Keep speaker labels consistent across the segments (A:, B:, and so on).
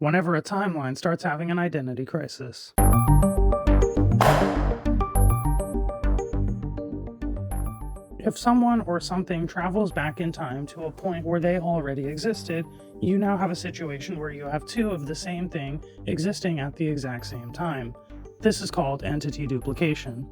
A: whenever a timeline starts having an identity crisis. If someone or something travels back in time to a point where they already existed, you now have a situation where you have two of the same thing existing at the exact same time. This is called entity duplication.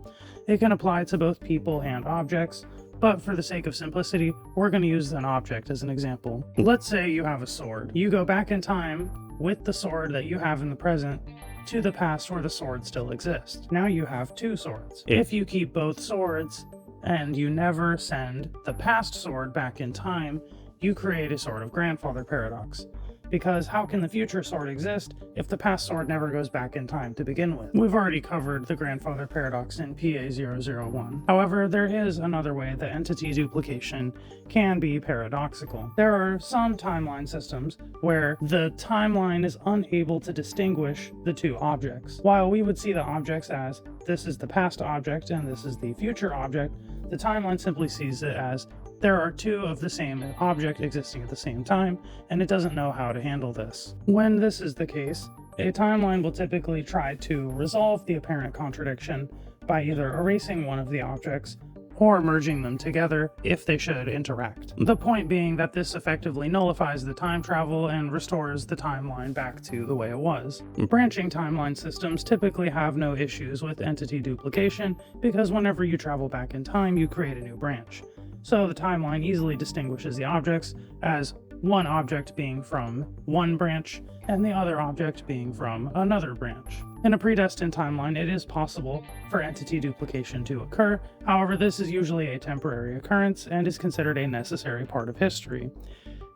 A: It can apply to both people and objects, but for the sake of simplicity, we're going to use an object as an example. Let's say you have a sword. You go back in time with the sword that you have in the present to the past where the sword still exists. Now you have two swords. If you keep both swords, and you never send the past sword back in time, you create a sort of grandfather paradox. Because how can the future sword exist if the past sword never goes back in time to begin with? We've already covered the grandfather paradox in PA001. However, there is another way that entity duplication can be paradoxical. There are some timeline systems where the timeline is unable to distinguish the two objects. While we would see the objects as this is the past object and this is the future object, the timeline simply sees it as there are two of the same object existing at the same time, and it doesn't know how to handle this. When this is the case, a timeline will typically try to resolve the apparent contradiction by either erasing one of the objects or merging them together if they should interact. The point being that this effectively nullifies the time travel and restores the timeline back to the way it was. Branching timeline systems typically have no issues with entity duplication because whenever you travel back in time, you create a new branch. So the timeline easily distinguishes the objects as one object being from one branch and the other object being from another branch. In a predestined timeline, it is possible for entity duplication to occur. However, this is usually a temporary occurrence and is considered a necessary part of history.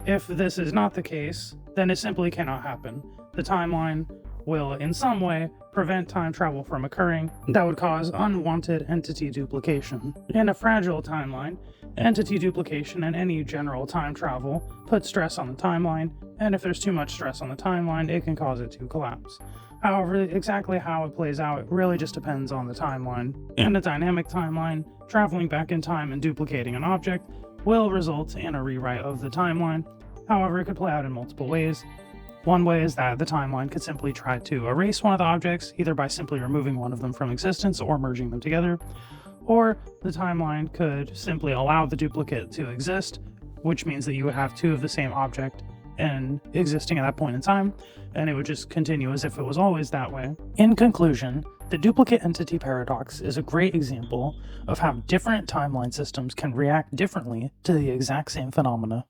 A: If this is not the case, then it simply cannot happen. The timeline will in some way prevent time travel from occurring that would cause unwanted entity duplication. In a fragile timeline, entity duplication and any general time travel put stress on the timeline, and if there's too much stress on the timeline, it can cause it to collapse. However, exactly how it plays out really just depends on the timeline. In a dynamic timeline, traveling back in time and duplicating an object will result in a rewrite of the timeline. However, it could play out in multiple ways. One way is that the timeline could simply try to erase one of the objects, either by simply removing one of them from existence or merging them together, or the timeline could simply allow the duplicate to exist, which means that you would have two of the same object and existing at that point in time, and it would just continue as if it was always that way. In conclusion, the duplicate entity paradox is a great example of how different timeline systems can react differently to the exact same phenomena.